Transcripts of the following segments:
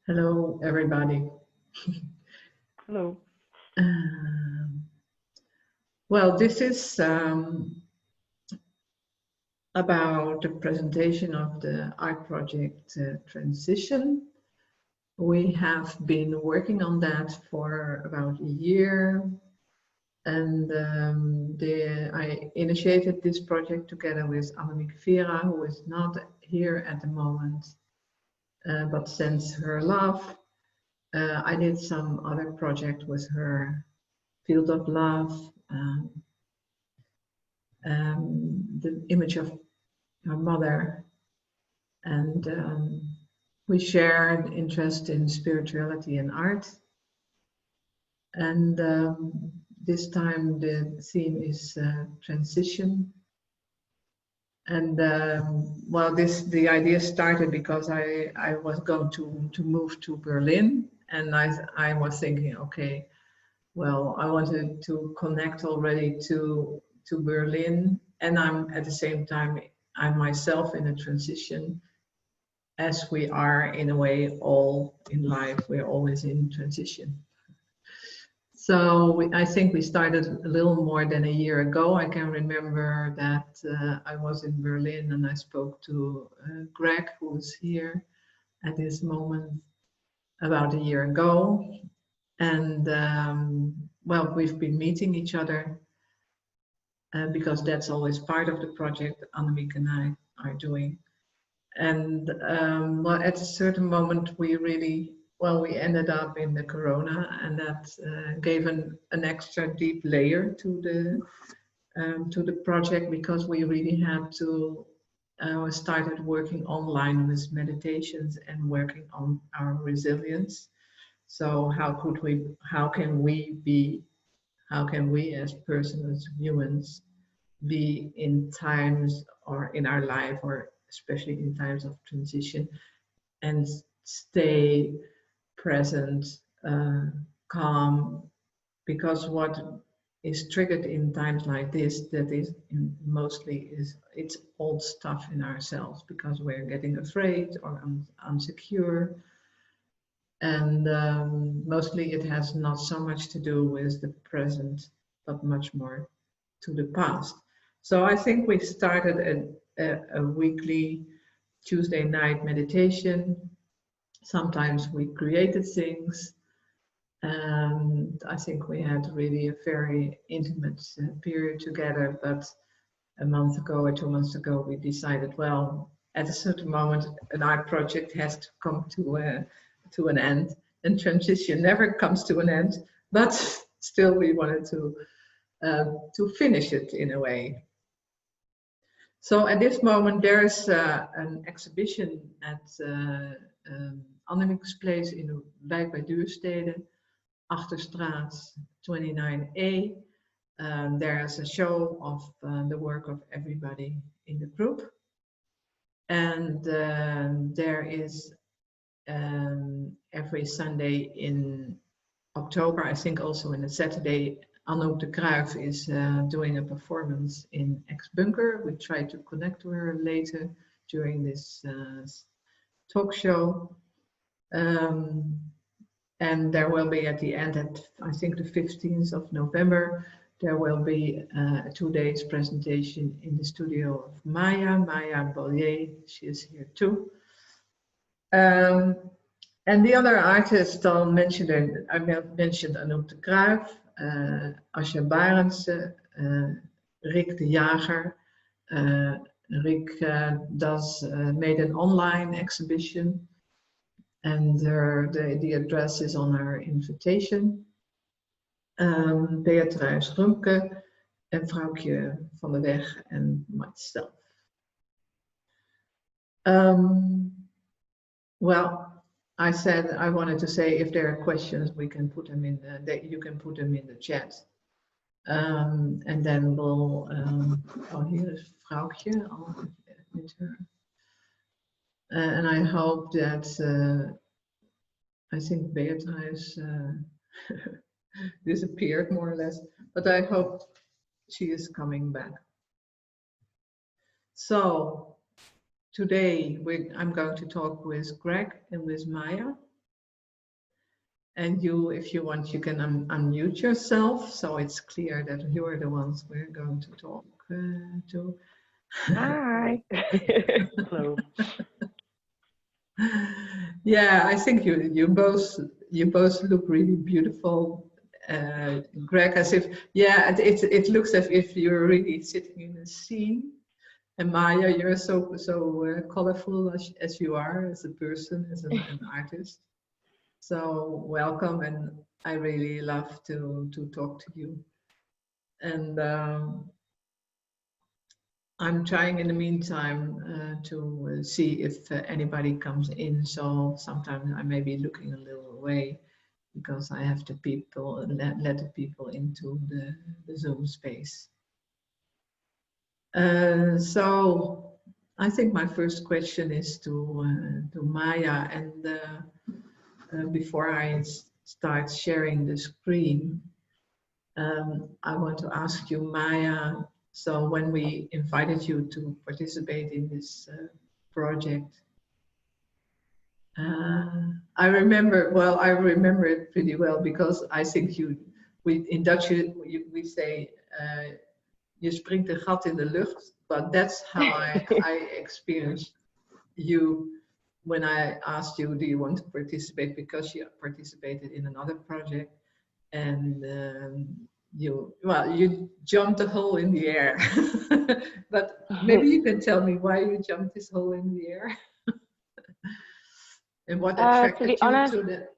Hello, everybody. Hello. Um, well, this is about the presentation of the art project Transition. We have been working on that for about a year, and I initiated this project together with Annemiek Vera, who is not here at the moment, but sends her love. I did some other project with her, Field of Love, the image of her mother, and we share an interest in spirituality and art. And this time the theme is transition. And well, the idea started because I was going to move to Berlin, and I was thinking, okay, well, I wanted to connect already to Berlin, and I'm at the same time I'm myself in a transition, as we are in a way all in life. We're always in transition. So I think we started a little more than a year ago. I can remember that I was in Berlin and I spoke to Greg, who was here at this moment about a year ago. And well, we've been meeting each other because that's always part of the project Annemiek and I are doing. And well, at a certain moment, we ended up in the Corona, and that gave an extra deep layer to the project, because we really had to started working online with meditations and working on our resilience. So how can we as persons, humans, be in times or in our life, or especially in times of transition, and stay present, calm, because what is triggered in times like this, that is it's old stuff in ourselves, because we're getting afraid or insecure. And mostly it has not so much to do with the present, but much more to the past. So I think we started a weekly Tuesday night meditation. Sometimes we created things, and I think we had really a very intimate period together. But a month ago or 2 months ago, we decided, well, at a certain moment, an art project has to come to an end, and transition never comes to an end. But still, we wanted to finish it in a way. So at this moment, there's an exhibition at Annemiek's place in de wijk bij Duurstede, Achterstraat 29A. There's a show of the work of everybody in the group. And there is every Sunday in October, I think also in a Saturday, Anouk de Krouse is doing a performance in Ex-Bunker. We try to connect to her later during this talk show. And there will be at the end, at I think the 15th of November, there will be a 2 days presentation in the studio of Maja Bolier. She is here too. And the other artists I mentioned Anouk de Krouse, Asja Barendse, Rick de Jager. Rick made an online exhibition, and the address is on our invitation. Beatrice Rumke en Vrouwtje van de Weg and myself. Well, I said I wanted to say if there are questions, we can put them in you can put them in the chat. And then we'll oh, here is Vrouwtje. I'll admit her. And I hope that I think Beatrice disappeared more or less, but I hope she is coming back. So today I'm going to talk with Greg and with Maja. And you, if you want, you can unmute yourself, so it's clear that you're the ones we're going to talk to. Hi. Hello. Yeah, I think you both look really beautiful. Greg, as if, yeah, it looks as if you're really sitting in a scene. And Maja, you're so colorful as you are, as a person, as an artist. So welcome, and I really love to talk to you. And I'm trying in the meantime to see if anybody comes in. So sometimes I may be looking a little away because I have to let the people into the Zoom space. So I think my first question is to Maja, and before I start sharing the screen, I want to ask you, Maja. So when we invited you to participate in this project, I remember it pretty well because I think in Dutch we say je springt een gat in de lucht, but that's how I experienced you when I asked you, do you want to participate, because you participated in another project, and you jumped a hole in the air. But maybe you can tell me why you jumped this hole in the air. And what attracted you to that?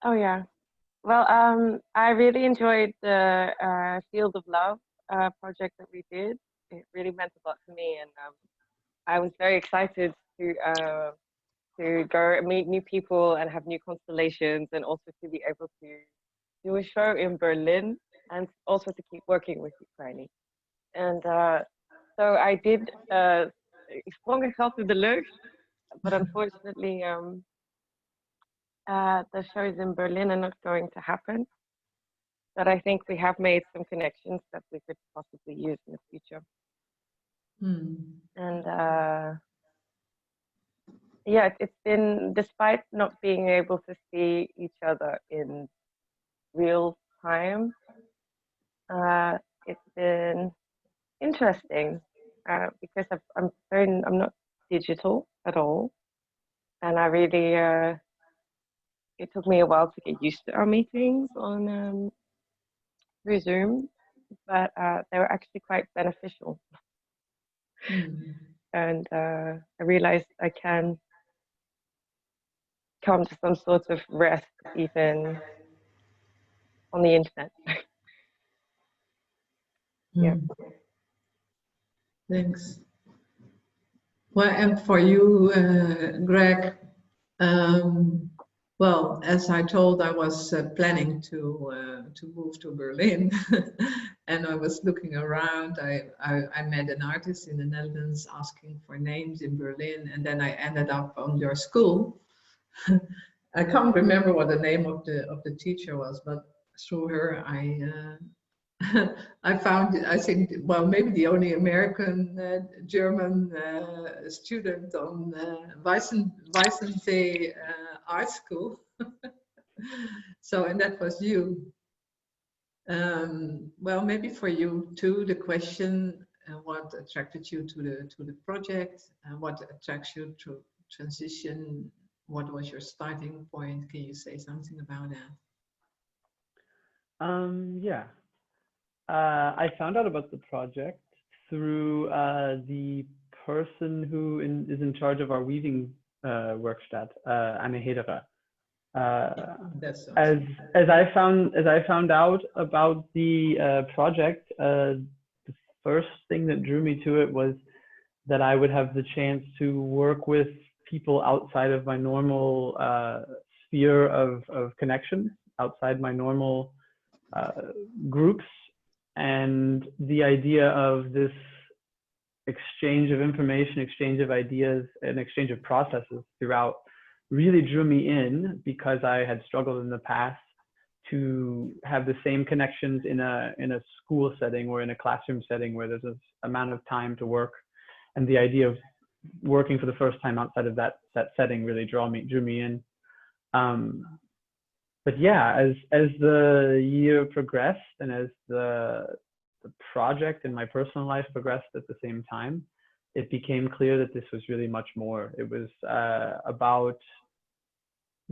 Oh yeah. Well, I really enjoyed the Field of Love project that we did. It really meant a lot to me, and I was very excited to go meet new people and have new constellations, and also to be able to do a show in Berlin, and also to keep working with you, Krijnie. And so I did sprong een gat in de lucht, but unfortunately the shows in Berlin are not going to happen. But I think we have made some connections that we could possibly use in the future. And yeah, it's been, despite not being able to see each other in real time, it's been interesting because I'm not digital at all, and I really it took me a while to get used to our meetings on through Zoom, but they were actually quite beneficial. And I realized I can come to some sort of rest even on the internet. Yeah. Thanks. Well, and for you, Greg, well, as I told, I was planning to move to Berlin, and I was looking around. I met an artist in the Netherlands asking for names in Berlin, and then I ended up on your school. I can't remember what the name of the teacher was, but through her I found, I think, well, maybe the only American German student on Weissensee art school. So, and that was you. Well, maybe for you too, the question, what attracted you to the project, and what attracts you to transition? What was your starting point? Can you say something about that? Yeah. I found out about the project through the person who is in charge of our weaving workshop, Annemiek. As I found out about the project, the first thing that drew me to it was that I would have the chance to work with people outside of my normal sphere of connections, outside my normal groups, and the idea of this exchange of information, exchange of ideas, and exchange of processes throughout really drew me in, because I had struggled in the past to have the same connections in a school setting or in a classroom setting where there's this amount of time to work, and the idea of working for the first time outside of that setting really drew me in. but yeah, as the year progressed and as the project and my personal life progressed at the same time, it became clear that this was really much more. It was about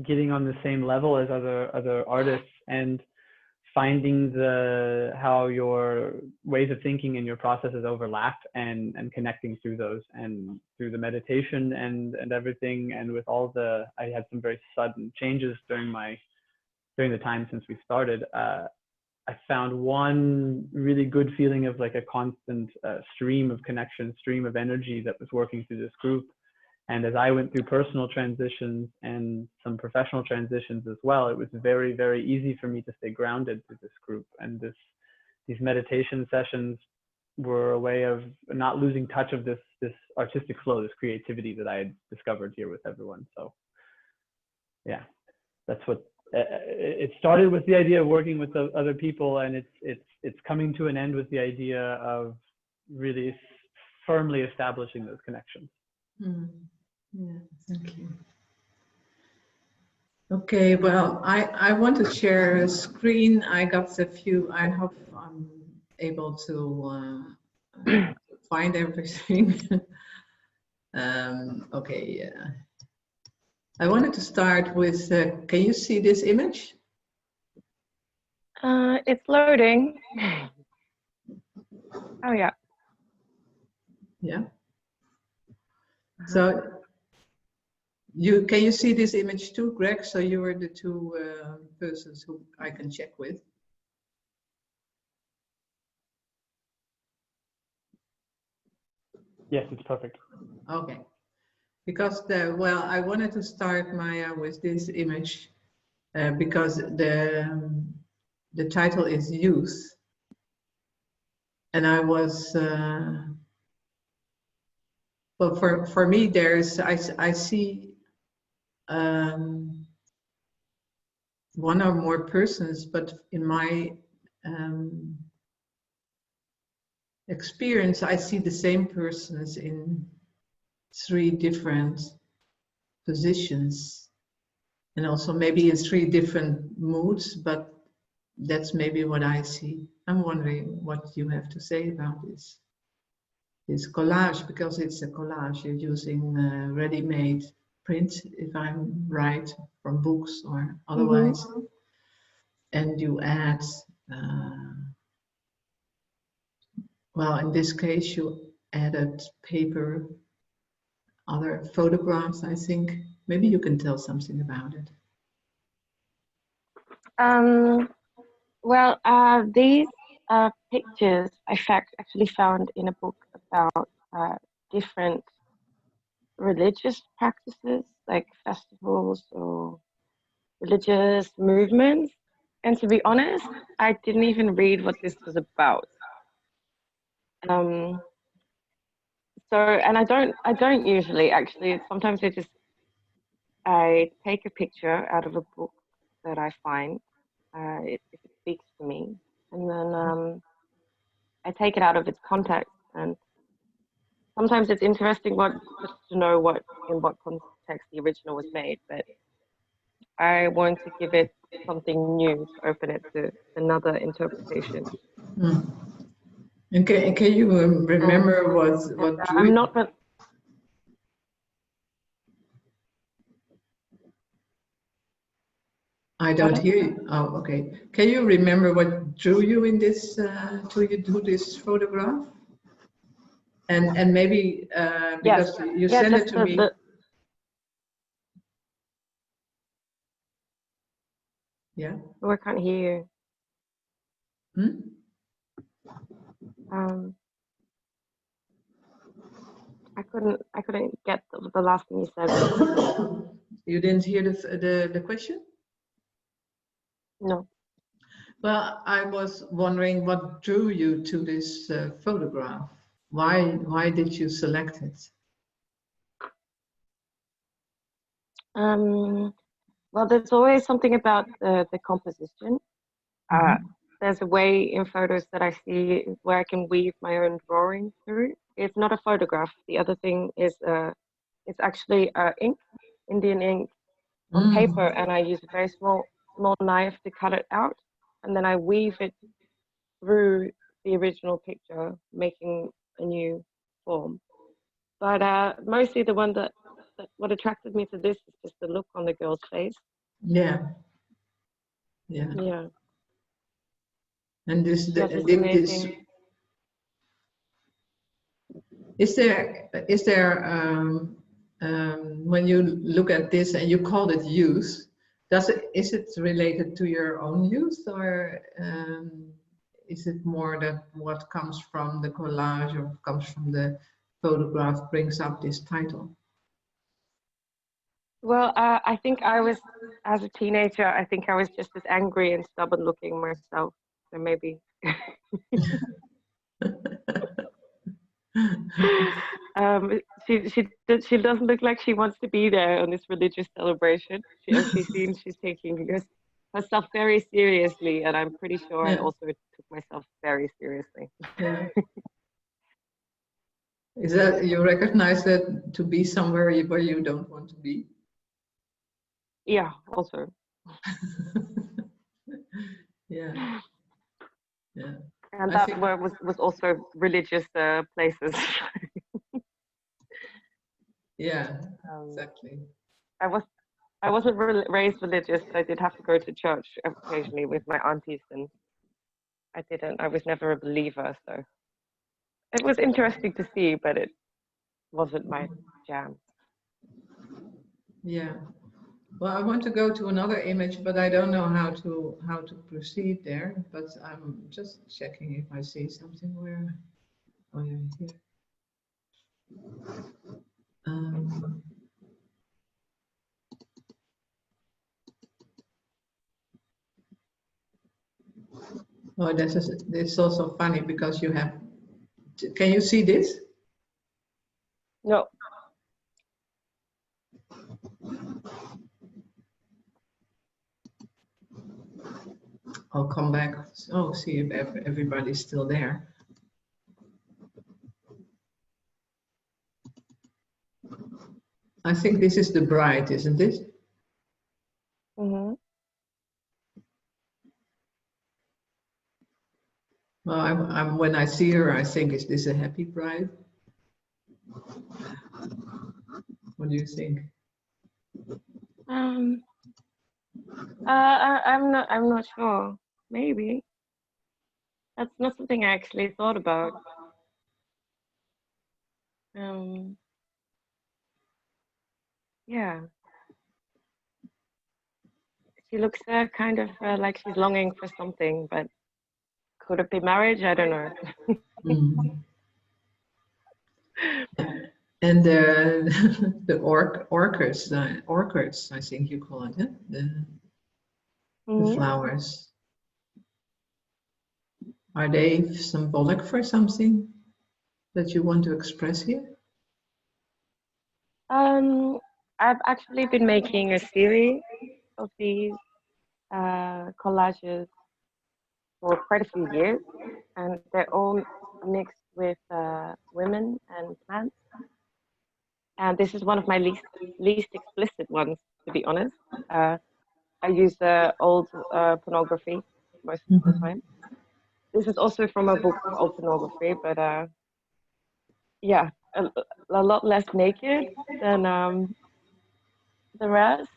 getting on the same level as other artists and finding how your ways of thinking and your processes overlap and connecting through those, and through the meditation and everything, and with all I had some very sudden changes during the time since we started. I found one really good feeling of like a constant stream of connection, stream of energy that was working through this group. And as I went through personal transitions and some professional transitions as well, it was very, very easy for me to stay grounded through this group. And these meditation sessions were a way of not losing touch of this artistic flow, this creativity that I had discovered here with everyone. So yeah, that's what it started with, the idea of working with other people, and it's coming to an end with the idea of really firmly establishing those connections. Yeah, thank you. Okay, well, I want to share a screen. I got a few. I hope I'm able to find everything. Okay, yeah. I wanted to start with, can you see this image? It's loading. Oh yeah. Yeah. So can you see this image too, Greg? So you are the two persons who I can check with. Yes, it's perfect. Okay. Because I wanted to start, Maja, with this image because the title is Youth, and I was well, for me I see one or more persons, but in my experience, I see the same persons in 3 different positions, and also maybe in 3 different moods, but that's maybe what I see. I'm wondering what you have to say about this collage, because it's a collage. You're using ready-made print, if I'm right, from books or otherwise, and you add, well, in this case, you added paper, other photographs, I think. Maybe you can tell something about it. Well, these pictures I actually found in a book about different religious practices, like festivals or religious movements. And to be honest, I didn't even read what this was about. And I don't usually actually. Sometimes I take a picture out of a book that I find, if it speaks to me, and then I take it out of its context. And sometimes it's interesting just to know in what context the original was made, but I want to give it something new to open it to another interpretation. And can you remember what I'm not, but I don't hear you. Oh, okay. Can you remember what drew you in this to you do this photograph? And maybe because you sent it to me. Yeah. Oh, I can't hear you. I couldn't get the last thing you said. You didn't hear the question? No. Well, I was wondering what drew you to this photograph. Why did you select it? Well, there's always something about the composition. There's a way in photos that I see where I can weave my own drawing through. It's not a photograph. The other thing is it's actually ink, Indian ink on paper, and I use a very small small knife to cut it out, and then I weave it through the original picture, making a new form. But mostly the one that what attracted me to this is just the look on the girl's face. Yeah. Yeah. Yeah. And this, She has this this amazing. is there when you look at this and you call it youth, is it related to your own youth, or is it more that what comes from the collage or comes from the photograph brings up this title? Well, I think I was, as a teenager, I think I was just as angry and stubborn looking myself. So maybe. She doesn't look like she wants to be there on this religious celebration. She seems she's taking herself very seriously, and I'm pretty sure I Yeah. also took myself very seriously. Yeah. Is that you recognize that to be somewhere where you don't want to be? Yeah, also. Yeah. Yeah. And I that think, was also religious places. yeah, Um, exactly. I wasn't raised religious, but I did have to go to church occasionally with my aunties, and I was never a believer, so it was interesting to see, but it wasn't my jam. Yeah. Well, I want to go to another image, but I don't know how to proceed there. But I'm just checking if I see something where. Oh yeah, here. Um, oh, this is also funny because you have. Can you see this? No. I'll come back. Oh, see if everybody's still there. I think this is the bride, isn't it? Mm-hmm. Well, I'm when I see her, I think, is this a happy bride? What do you think? I'm not sure. Maybe. That's not something I actually thought about. Yeah. She looks kind of like she's longing for something, but could it be marriage? I don't know. Mm. And the orchids, I think you call it, huh? The Mm-hmm. flowers. Are they symbolic for something that you want to express here? I've actually been making a series of these collages for quite a few years, and they're all mixed with women and plants. And this is one of my least explicit ones, to be honest. I use old pornography most of the time. This is also from a book called Pornography, but yeah, a lot less naked than the rest.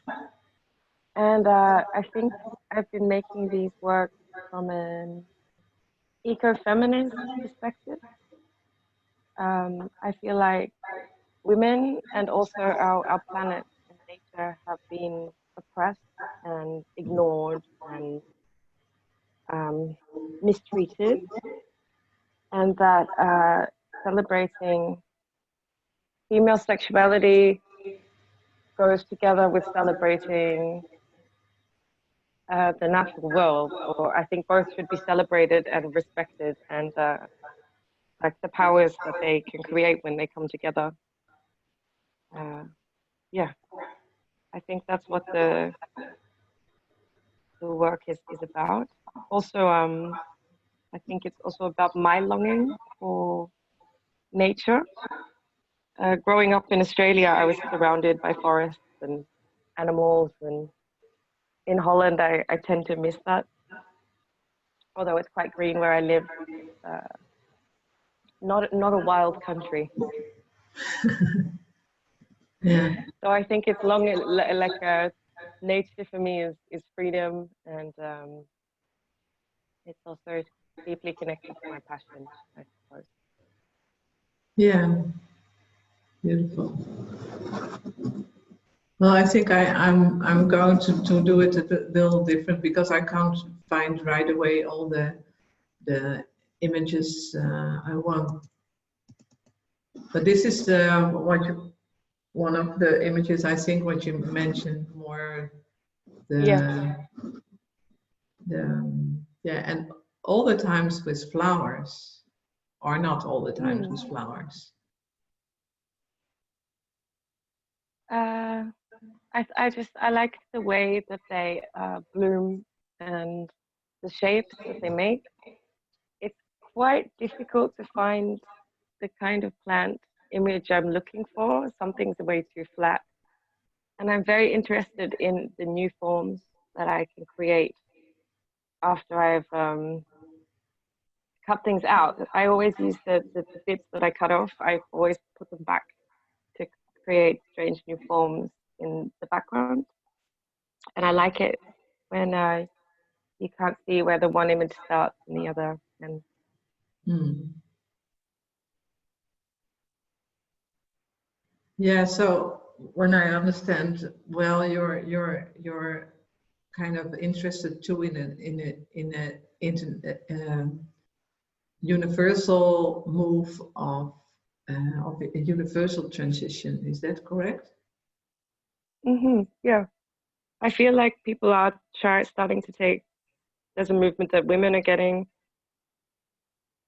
And I think I've been making these works from an eco-feminist perspective. I feel like women and also our planet and nature have been oppressed and ignored and mistreated, and that celebrating female sexuality goes together with celebrating the natural world, or I think both should be celebrated and respected, and like the powers that they can create when they come together. Yeah, I think that's what the work is about. Also, I think it's also about my longing for nature. Growing up in Australia, I was surrounded by forests and animals and in Holland, I tend to miss that. Although it's quite green where I live, not a wild country. Yeah. So I think it's nature for me is freedom, and it's also deeply connected to my passion, I suppose. Yeah. Beautiful. Well, I think I'm going to do it a little different because I can't find right away all the images I want. But this is one of the images I think what you mentioned more the yeah, and all the times with flowers, or not all the times with flowers. I like the way that they bloom and the shapes that they make. It's quite difficult to find the kind of plant image I'm looking for. Something's way too flat. And I'm very interested in the new forms that I can create after I've cut things out. I always use the bits that I cut off, I always put them back to create strange new forms in the background. And I like it when you can't see where the one image starts and the other. And yeah, so when I understand well, you're kind of interested too in a universal move of a universal transition. Is that correct? yeah, I feel like people are starting to take. There's a movement that women are getting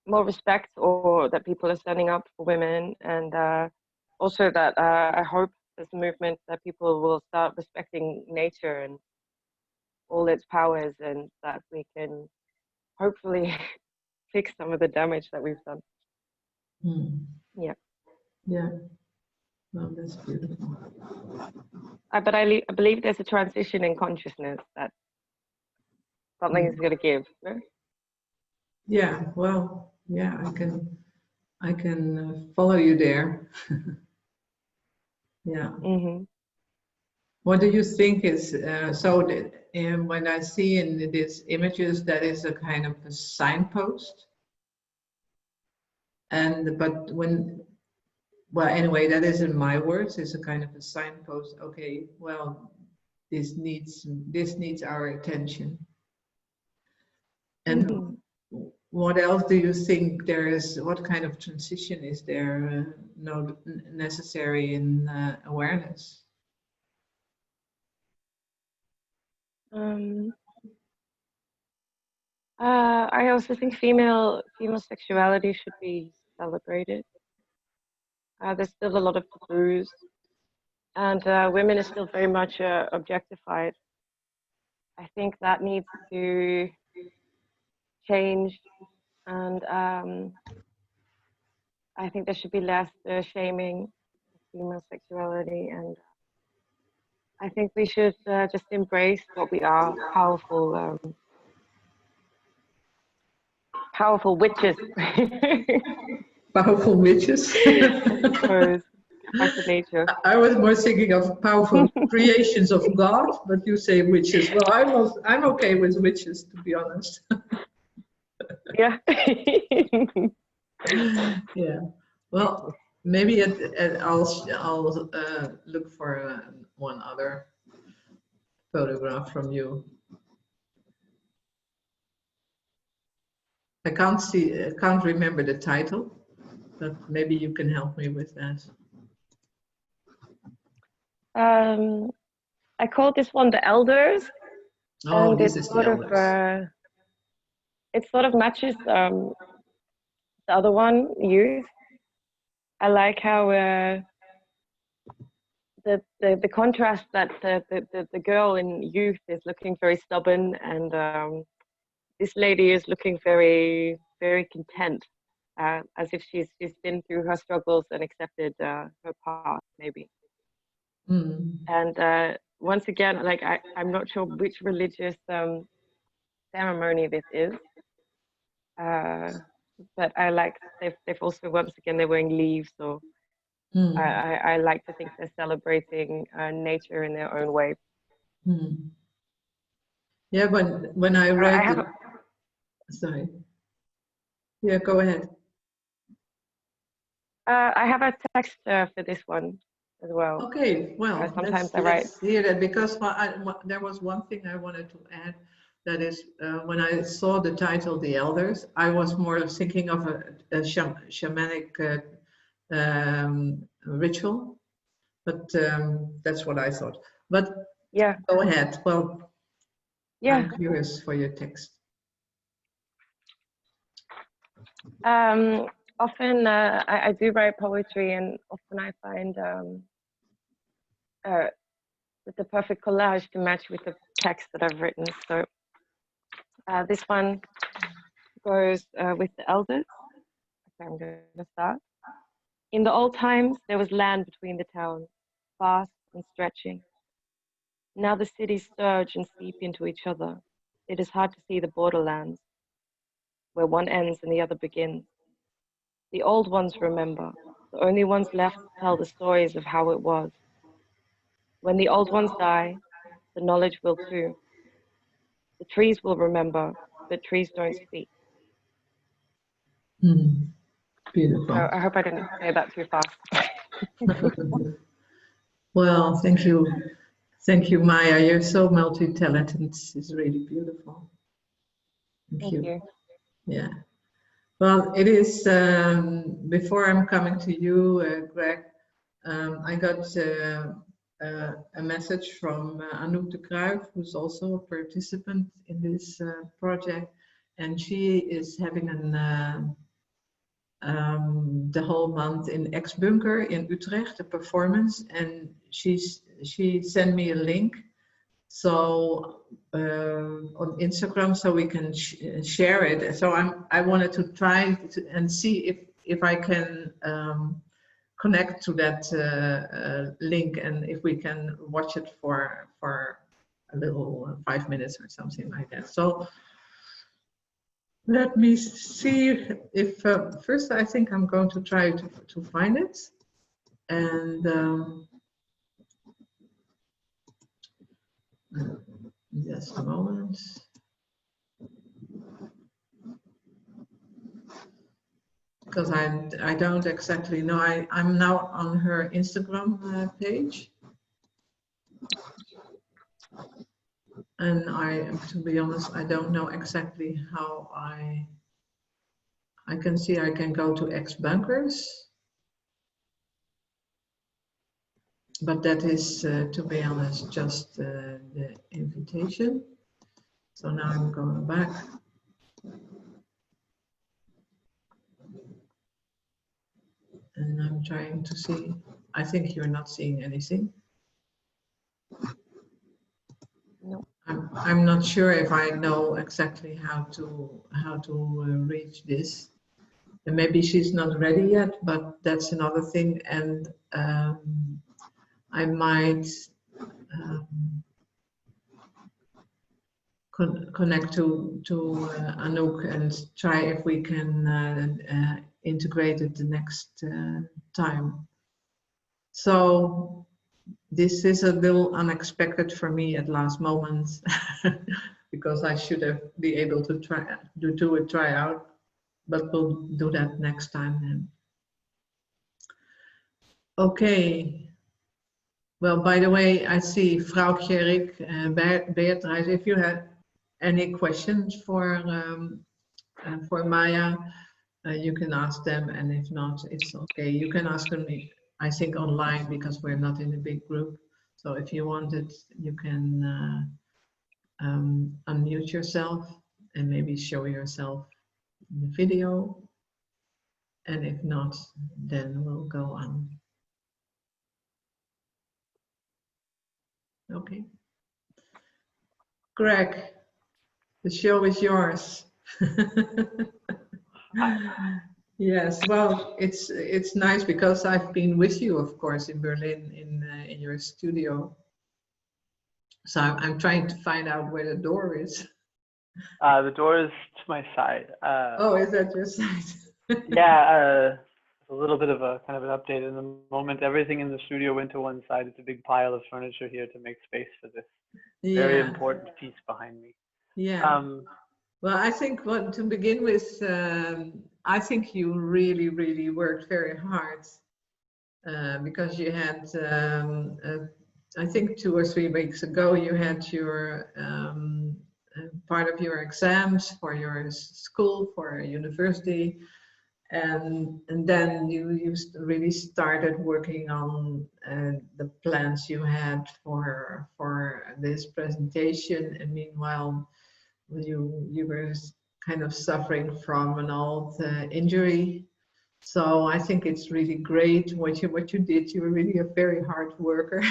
more respect, or that people are standing up for women, and also that I hope there's a movement that people will start respecting nature and all its powers, and that we can hopefully fix some of the damage that we've done. Yeah. Yeah. Well, that's beautiful. But I believe there's a transition in consciousness that something is going to give. No? Yeah. Well, yeah, I can follow you there. Yeah. What do you think is so that when I see in these images that is a kind of a signpost, but well, anyway, that isn't my words. It's a kind of a signpost. Okay, well, this needs our attention. And what else do you think there is? What kind of transition is there necessary in awareness? I also think female sexuality should be celebrated. There's still a lot of taboos, and women are still very much objectified. I think that needs to change, and I think there should be less shaming of female sexuality, and I think we should just embrace what we are, powerful witches. Powerful witches. I suppose. Back to nature. I was more thinking of powerful creations of God, but you say witches. Well, I'm okay with witches, to be honest. Yeah. Yeah. Well, maybe I'll look for one other photograph from you. I can't remember the title, but maybe you can help me with that. I call this one the Elders. Oh, this is the Elders. It sort of matches the other one, Youth. I like how the contrast that the girl in Youth is looking very stubborn, and this lady is looking very, very content, as if she's been through her struggles and accepted her path, maybe. And once again, like I'm not sure which religious ceremony this is, but I like they've also once again they're wearing leaves, so I like to think they're celebrating nature in their own way. Yeah, when I read I have sorry. Yeah, go ahead. I have a text for this one as well. Okay, well, sometimes I write. let's hear that, because there was one thing I wanted to add. That is, when I saw the title, The Elders, I was more thinking of a shamanic ritual, but that's what I thought. But yeah, go ahead. Well, yeah. I'm curious for your text. Often I do write poetry, and often I find the perfect collage to match with the text that I've written. So this one goes with the elders. Okay, I'm going to start. In the old times, there was land between the towns, vast and stretching. Now the cities surge and seep into each other. It is hard to see the borderlands, where one ends and the other begins. The old ones remember. The only ones left to tell the stories of how it was. When the old ones die, the knowledge will too. The trees will remember, but trees don't speak. Beautiful. I hope I didn't say that too fast. Well, thank you. Thank you, Maja. You're so multi-talented. It's really beautiful. Thank you. Yeah. Well, it is, before I'm coming to you, Greg, I got a message from Anouk de Kruijf, who's also a participant in this project, and she is having the whole month in Ex-Bunker in Utrecht, a performance, and she sent me a link, so on Instagram, so we can share it. So I wanted to try and see if I can connect to that link, and if we can watch it for a little 5 minutes or something like that. So let me see if first I think I'm going to try to find it, and just a moment. Because I don't exactly know. I'm now on her Instagram page, and to be honest, I don't know exactly how I can see. I can go to Ex-Bunkers, but that is, to be honest, just the invitation. So now I'm going back. And I'm trying to see. I think you're not seeing anything. No. I'm not sure if I know exactly how to reach this. And maybe she's not ready yet, but that's another thing. And I might connect to Anouk and try if we can integrate it the next time. So this is a little unexpected for me at last moment, because I should have be able to do a tryout, but we'll do that next time then. Okay. Well, by the way, I see Vrouwtje Rick, Beatrice, if you have any questions for Maja, you can ask them, and if not, it's okay. You can ask them, I think, online, because we're not in a big group. So if you want it, you can unmute yourself and maybe show yourself in the video. And if not, then we'll go on. Okay. Greg, the show is yours. Yes, well, it's nice because I've been with you, of course, in Berlin in your studio. So I'm trying to find out where the door is. The door is to my side. Oh, is that your side? Yeah, a little bit of a kind of an update. In the moment, everything in the studio went to one side. It's a big pile of furniture here to make space for this very Yeah, important piece behind me. yeah. Well, I think to begin with, I think you really, really worked very hard because you had, I think 2 or 3 weeks ago, you had your part of your exams for your school, for university, and then you really started working on the plans you had for this presentation, and meanwhile you were kind of suffering from an old injury. So I think it's really great what you did. You were really a very hard worker.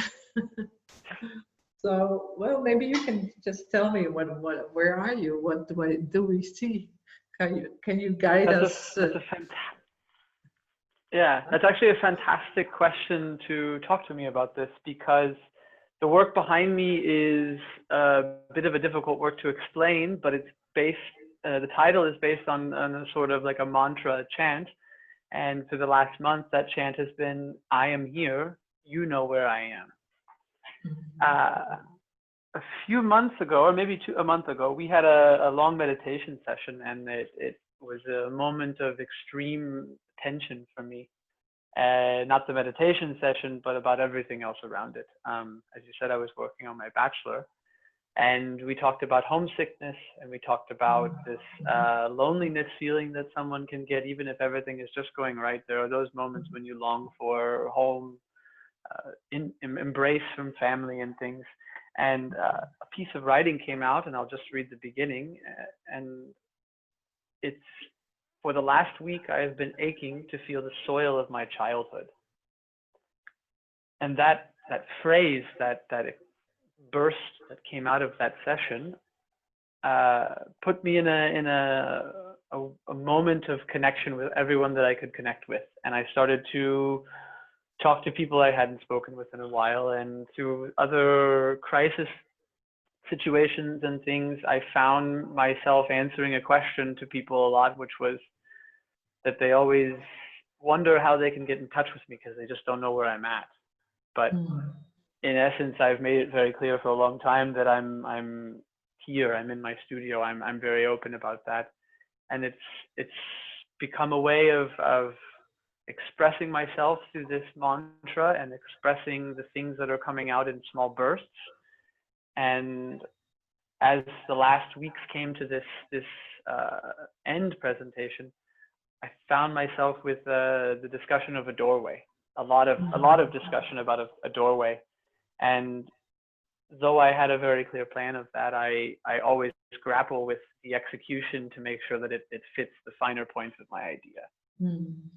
So, well, maybe you can just tell me where are you? What do we see? Can you guide us? That's actually a fantastic question to talk to me about this, because the work behind me is a bit of a difficult work to explain, but it's based, the title is based on a sort of like a mantra, a chant. And for the last month, that chant has been, I am here, you know where I am. A few months ago, or maybe a month ago, we had a long meditation session, and it was a moment of extreme tension for me. Not the meditation session, but about everything else around it. As you said, I was working on my bachelor, and we talked about homesickness, and we talked about this loneliness feeling that someone can get even if everything is just going right. There are those moments when you long for home, embrace from family and things. And a piece of writing came out, and I'll just read the beginning. And it's, for the last week, I have been aching to feel the soil of my childhood. And that phrase, that burst that came out of that session, put me in a moment of connection with everyone that I could connect with. And I started to talk to people I hadn't spoken with in a while, and through other crisis situations and things, I found myself answering a question to people a lot, which was that they always wonder how they can get in touch with me because they just don't know where I'm at. But in essence, I've made it very clear for a long time that I'm here, I'm in my studio, I'm very open about that. And it's become a way of expressing myself through this mantra and expressing the things that are coming out in small bursts. And as the last weeks came to this end presentation, I found myself with the discussion of a doorway, a lot of discussion about a doorway. And though I had a very clear plan of that, I always grapple with the execution to make sure that it fits the finer points of my idea.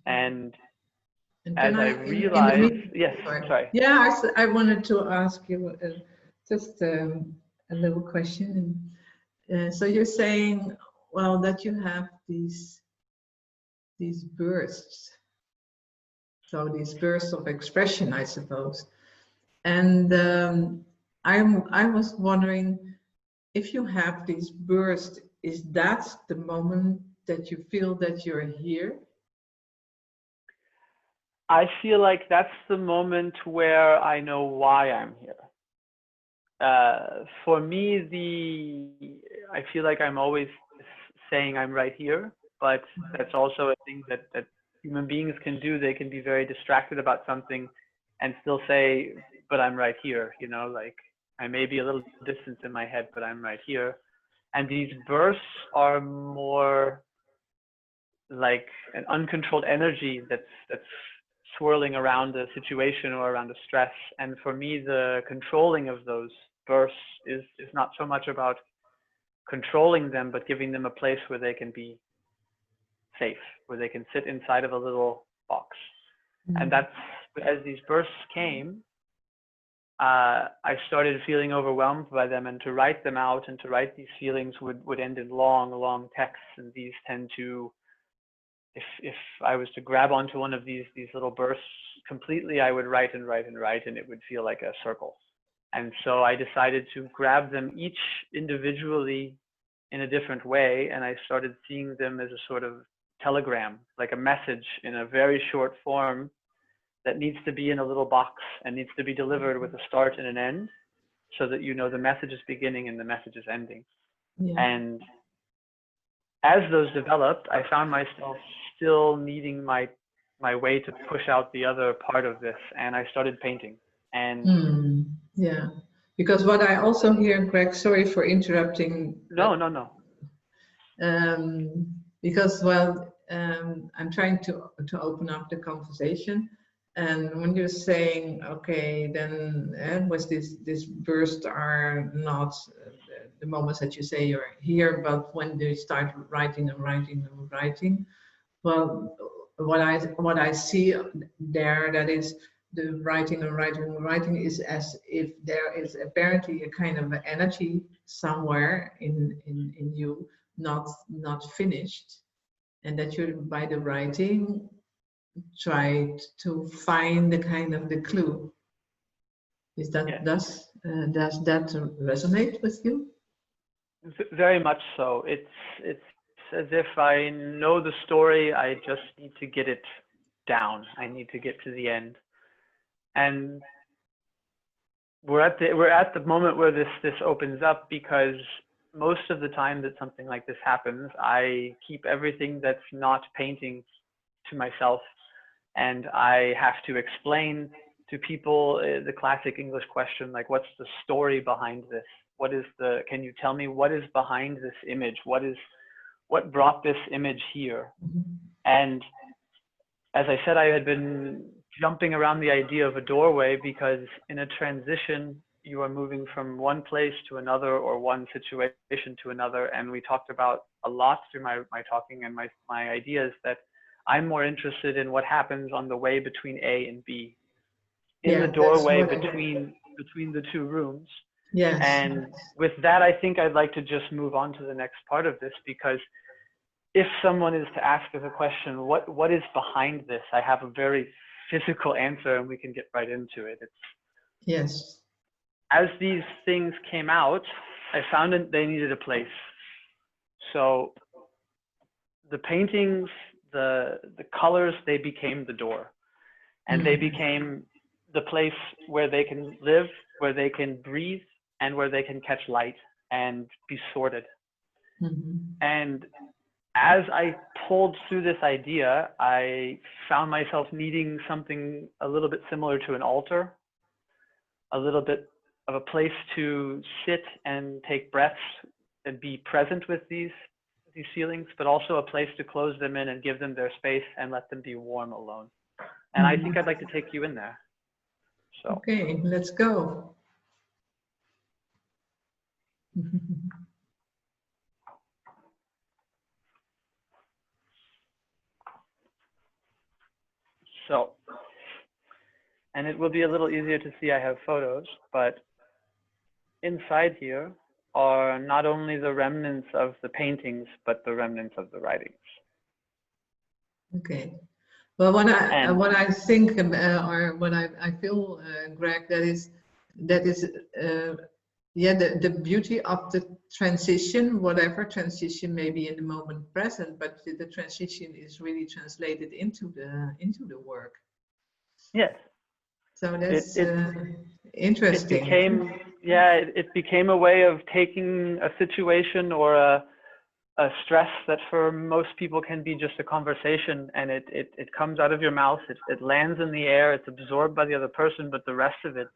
And as I realized, yes, sorry. Yeah, I wanted to ask you just a little question. So you're saying, well, that you have these bursts. So these bursts of expression, I suppose. And I was wondering, if you have these bursts, is that the moment that you feel that you're here? I feel like that's the moment where I know why I'm here. For me, I feel like I'm always saying I'm right here, but that's also a thing that human beings can do. They can be very distracted about something and still say, but I'm right here, you know, like I may be a little distant in my head, but I'm right here. And these bursts are more like an uncontrolled energy that's swirling around a situation or around a stress. And for me, the controlling of those bursts is not so much about controlling them, but giving them a place where they can be safe, where they can sit inside of a little box. And that's, as these bursts came, I started feeling overwhelmed by them, and to write them out and to write these feelings would end in long texts. And these tend to, if I was to grab onto one of these little bursts completely, I would write and it would feel like a circle. And so I decided to grab them each individually in a different way, and I started seeing them as a sort of telegram, like a message in a very short form that needs to be in a little box and needs to be delivered with a start and an end, so that you know the message is beginning and the message is ending. Yeah. And as those developed, I found myself still needing my way to push out the other part of this, and I started painting. And Yeah, because what I also hear, Greg, sorry for interrupting. No. Because well, I'm trying to open up the conversation, and when you're saying, okay, then was this burst are not the moments that you say you're here, but when they start writing and writing and writing, well, what I see there, that is the writing and writing and writing, is as if there is apparently a kind of energy somewhere in you, not finished, and that you, by the writing, try to find the kind of the clue. Is that, Yeah. does that resonate with you? Very much so. It's as if I know the story, I just need to get it down. I need to get to the end. And we're at the moment where this opens up, because most of the time that something like this happens, I keep everything that's not painting to myself, and I have to explain to people the classic English question, like, what's the story behind this? Can you tell me what is behind this image? What brought this image here? And as I said, I had been jumping around the idea of a doorway, because in a transition, you are moving from one place to another, or one situation to another. And we talked about a lot through my talking and my ideas, that I'm more interested in what happens on the way between A and B, in the doorway between the two rooms. Yes. And with that, I think I'd like to just move on to the next part of this, because if someone is to ask us a question, what is behind this? I have a very physical answer, and we can get right into it. Yes. As these things came out, I found that they needed a place. So the paintings, the colors, they became the door, and they became the place where they can live, where they can breathe, and where they can catch light and be sorted. And as I pulled through this idea, I found myself needing something a little bit similar to an altar, a little bit of a place to sit and take breaths and be present with these feelings, but also a place to close them in and give them their space and let them be warm alone. And I think I'd like to take you in there. So. Okay, let's go. So, and it will be a little easier to see, I have photos, but inside here are not only the remnants of the paintings, but the remnants of the writings. Okay. Well, what I think, or what I feel, Greg, that is, yeah, the beauty of the transition, whatever transition may be in the moment present, but the transition is really translated into the work. Yes. So that's interesting. It became a way of taking a situation or a stress that for most people can be just a conversation, and it comes out of your mouth, it lands in the air, it's absorbed by the other person, but the rest of it,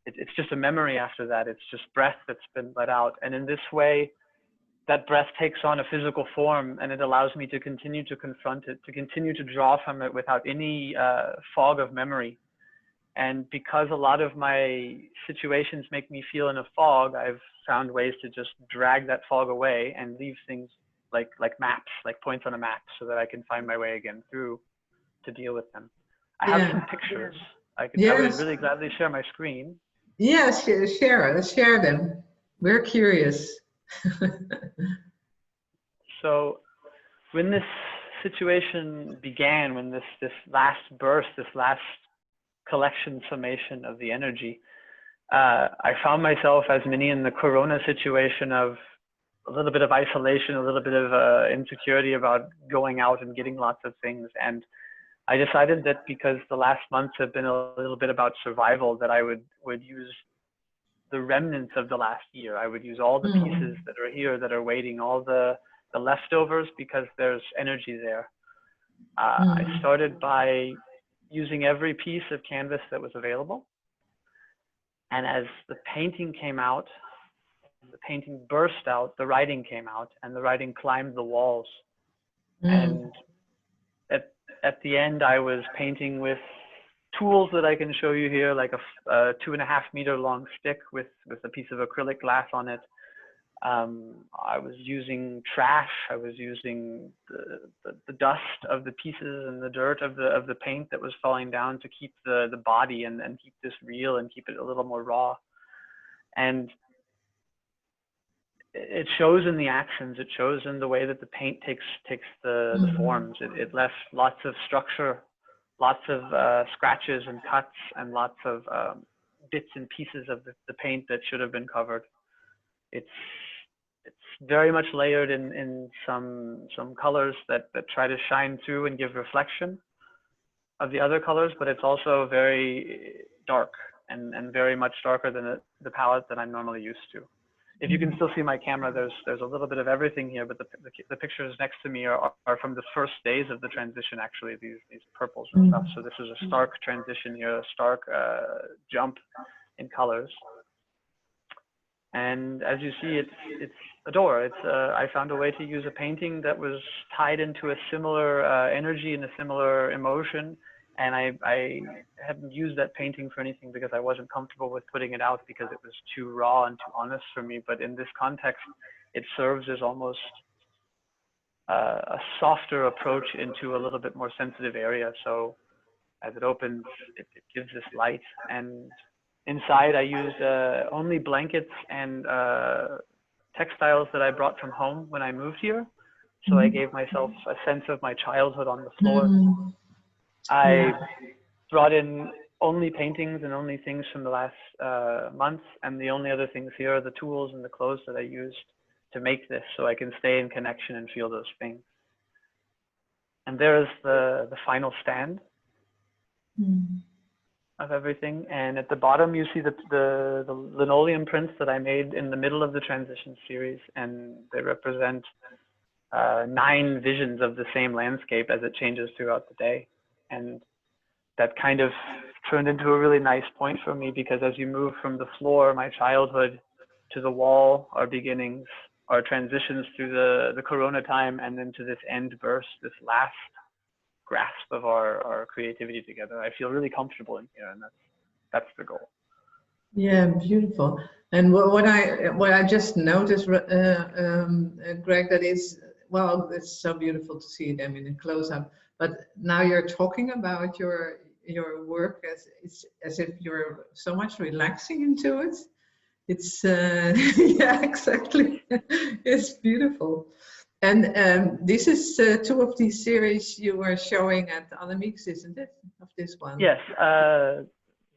it's just a memory after that. It's just breath that's been let out. And in this way, that breath takes on a physical form, and it allows me to continue to confront it, to continue to draw from it without any fog of memory. And because a lot of my situations make me feel in a fog, I've found ways to just drag that fog away and leave things like maps, like points on a map, so that I can find my way again through to deal with them. I have some pictures. I would really gladly share my screen. Yes, share them. We're curious. So when this situation began, when this last burst, this last collection summation of the energy, I found myself, as many, in the Corona situation of a little bit of isolation, a little bit of insecurity about going out and getting lots of things. And I decided that because the last months have been a little bit about survival, that I would use the remnants of the last year. I would use all the pieces that are here that are waiting, all the leftovers, because there's energy there. I started by using every piece of canvas that was available. And as the painting came out, the painting burst out, the writing came out, and the writing climbed the walls. And at the end, I was painting with tools that I can show you here, like a 2.5 meter long stick with a piece of acrylic glass on it. I was using trash. I was using the dust of the pieces and the dirt of the paint that was falling down to keep the body and keep this real and keep it a little more raw. And it shows in the actions. It shows in the way that the paint takes the forms. It left lots of structure, lots of scratches and cuts, and lots of bits and pieces of the paint that should have been covered. It's very much layered in some colors that try to shine through and give reflection of the other colors, but it's also very dark and very much darker than the palette that I'm normally used to. If you can still see my camera, there's a little bit of everything here, but the pictures next to me are from the first days of the transition, actually, these purples and stuff. So this is a stark transition here, a stark jump in colors. And as you see, it's a door. I found a way to use a painting that was tied into a similar energy and a similar emotion. And I hadn't used that painting for anything because I wasn't comfortable with putting it out because it was too raw and too honest for me. But in this context, it serves as almost a softer approach into a little bit more sensitive area. So as it opens, it gives this light. And inside, I used only blankets and textiles that I brought from home when I moved here. So I gave myself a sense of my childhood on the floor. I brought in only paintings and only things from the last month, and the only other things here are the tools and the clothes that I used to make this, so I can stay in connection and feel those things. And there is the final stand of everything, and at the bottom you see the linoleum prints that I made in the middle of the transition series, and they represent 9 visions of the same landscape as it changes throughout the day. And that kind of turned into a really nice point for me, because as you move from the floor, my childhood, to the wall, our beginnings, our transitions through the Corona time, and then to this end burst, this last grasp of our creativity together. I feel really comfortable in here, and that's the goal. Yeah, beautiful. And what I just noticed, Greg, that is, well, it's so beautiful to see them in a close-up. But now you're talking about your work as if you're so much relaxing into it. It's yeah, exactly. It's beautiful. And this is 2 of these series you were showing at Annemiek's, isn't it? Of this one. Yes.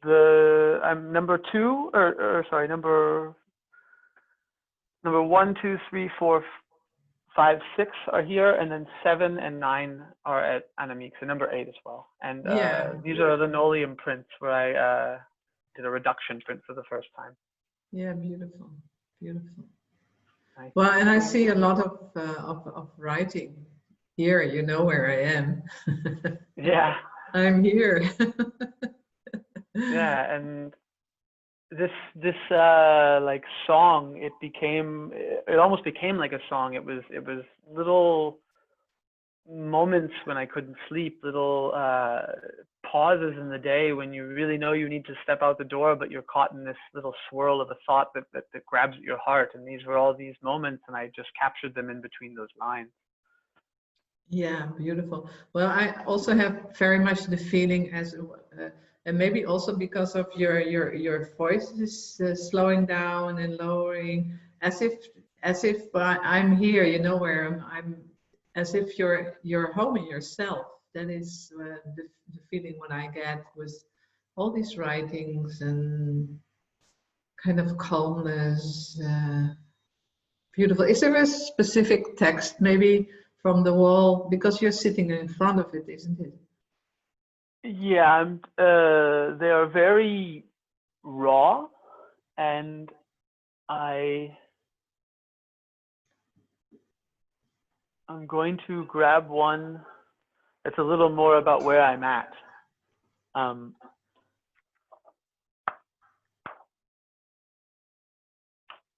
I'm number 2, or sorry, number 1, 2, 3, 4, 5, 6 are here, and then 7 and 9 are at Annemiek, so number 8 as well. And these are linoleum prints where I did a reduction print for the first time. Yeah, beautiful, beautiful. Well, and I see a lot of writing here. You know where I am. Yeah. I'm here. Yeah, and this like song, it almost became like a song. It was little moments when I couldn't sleep, little pauses in the day when you really know you need to step out the door, but you're caught in this little swirl of a thought that grabs at your heart. And these were all these moments, and I just captured them in between those lines. Yeah, beautiful. Well, I also have very much the feeling as and maybe also because of your voice is slowing down and lowering, as if I'm here, you know, where I'm as if you're home in yourself. That is the feeling when I get with all these writings. And kind of calmness, beautiful. Is there a specific text maybe from the wall? Because you're sitting in front of it, isn't it? Yeah, they are very raw, and I'm going to grab one that's a little more about where I'm at. And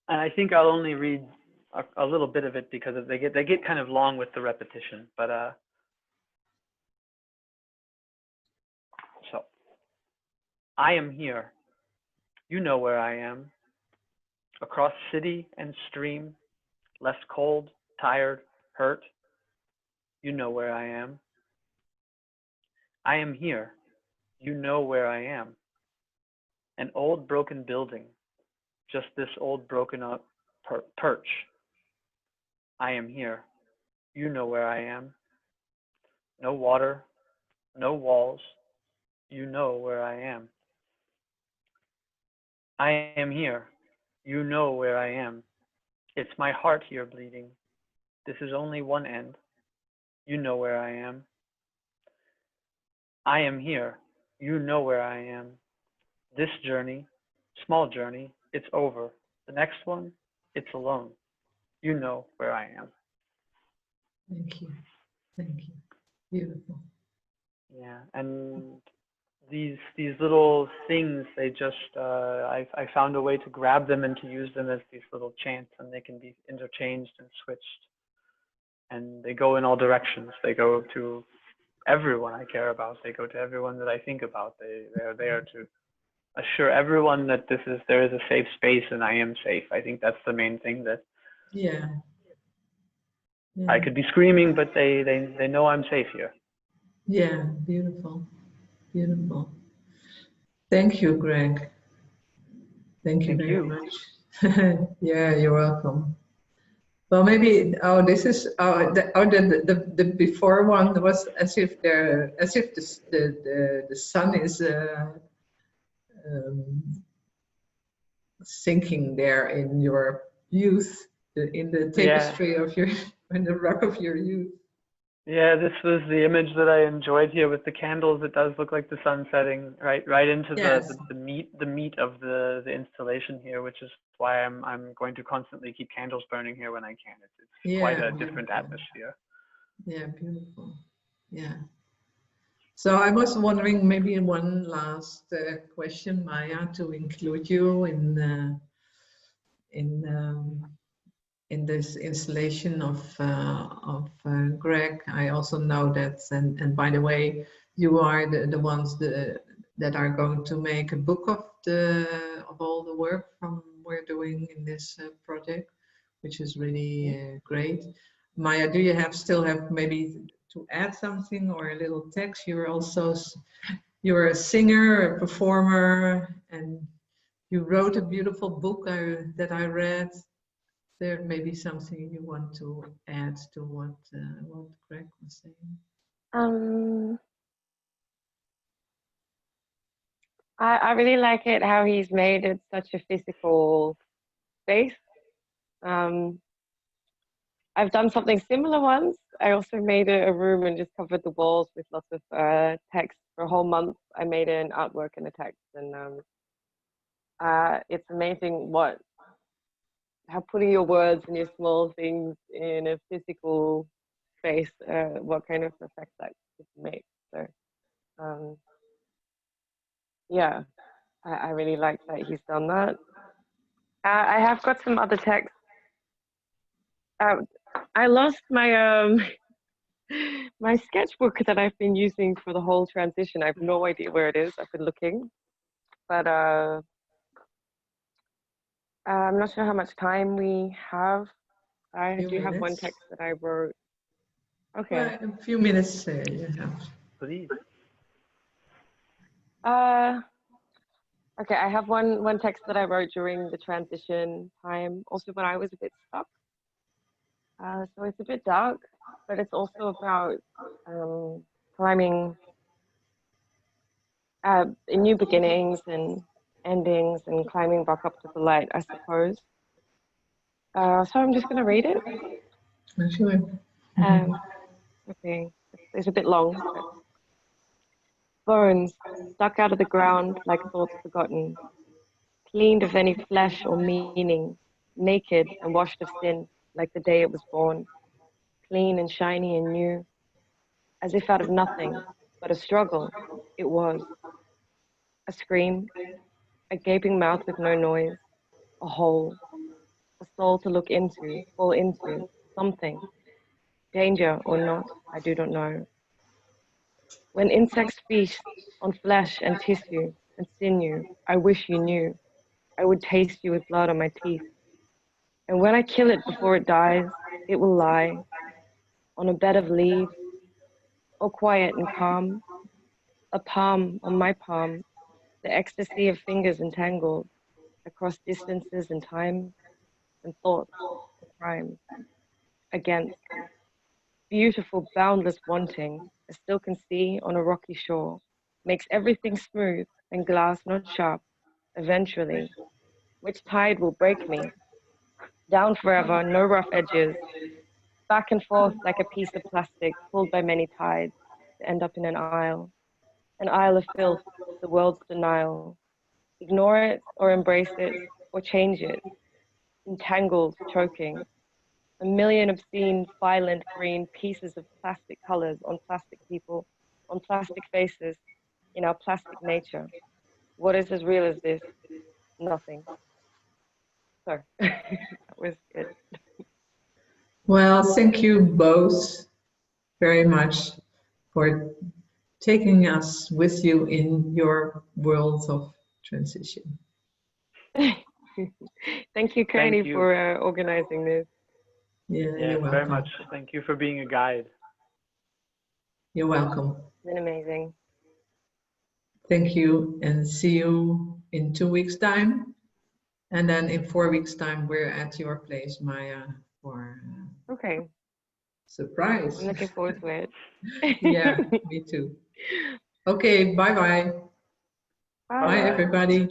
I think I'll only read a little bit of it because they get kind of long with the repetition. But so I am here. You know where I am. Across city and stream, less cold, tired, hurt. You know where I am. I am here. You know where I am. An old broken building, just this old broken up perch. I am here. You know where I am. No water, no walls. You know where I am. I am here. You know where I am. It's my heart here bleeding. This is only one end. You know where I am. I am here. You know where I am. This journey, small journey, it's over. The next one, it's alone. You know where I am. Thank you. Thank you. Beautiful. Yeah, and these little things, they just I found a way to grab them and to use them as these little chants, and they can be interchanged and switched, and they go in all directions. They go to everyone I care about. They go to everyone that I think about. They're there to assure everyone that there is a safe space and I am safe. I think that's the main thing, that Yeah. I could be screaming, but they know I'm safe here. Yeah, beautiful. Beautiful. Thank you, Greg. Thank you very much. Yeah, you're welcome. Well, maybe this is the before one was as if the sun is sinking there in your youth, in the tapestry of your, in the rock of your youth. Yeah, this was the image that I enjoyed here with the candles. It does look like the sun setting right into the meat of the installation here, which is why I'm going to constantly keep candles burning here when I can. It's quite a different atmosphere. Yeah, beautiful. Yeah. So I was wondering, maybe one last question, Maja, to include you in this installation of Greg. I also know that, and by the way, you are the ones that are going to make a book of all the work from we're doing in this project, which is really great. Maja, do you still have maybe to add something or a little text? You're a singer, a performer, and you wrote a beautiful book that I read. There may be something you want to add to what Greg was saying. I really like it how he's made it such a physical space. I've done something similar once. I also made a room and just covered the walls with lots of text for a whole month. I made an artwork and a text, and it's amazing how putting your words and your small things in a physical space, what kind of effect that could make. So yeah, I really like that he's done that. I have got some other text. I lost my my sketchbook that I've been using for the whole transition. I have no idea where it is. I've been looking, but I'm not sure how much time we have. I do have one text that I wrote. Okay. A few minutes you have. Please. Okay, I have one text that I wrote during the transition time, also when I was a bit stuck. So it's a bit dark, but it's also about climbing new beginnings and endings and climbing back up to the light, I suppose. So I'm just going to read it. Sure. Okay, it's a bit long. But... Bones stuck out of the ground like thoughts forgotten, cleaned of any flesh or meaning, naked and washed of sin like the day it was born, clean and shiny and new, as if out of nothing but a struggle it was. A scream, a gaping mouth with no noise, a hole, a soul to look into, fall into, something, danger or not, I do not know. When insects feast on flesh and tissue and sinew, I wish you knew. I would taste you with blood on my teeth. And when I kill it before it dies, it will lie on a bed of leaves, or quiet and calm, a palm on my palm, the ecstasy of fingers entangled across distances and time and thoughts and crime. Against beautiful, boundless wanting, I still can see on a rocky shore, makes everything smooth and glass not sharp, eventually, which tide will break me, down forever, no rough edges, back and forth like a piece of plastic pulled by many tides to end up in an isle of filth, the world's denial. Ignore it or embrace it or change it, entangled, choking. A million obscene, violent, green pieces of plastic colors on plastic people, on plastic faces, in our plastic nature. What is as real as this? Nothing. So, that was it. Well, thank you both very much for taking us with you in your world of transition. Thank you, Krijnie, for organizing this. Yeah, you're welcome. Very much. Thank you for being a guide. You're welcome. It's been amazing. Thank you, and see you in 2 weeks' time. And then in 4 weeks' time, we're at your place, Maja, for okay. Surprise. I'm looking forward to it. Yeah, me too. Okay, bye-bye. Bye. Bye, everybody.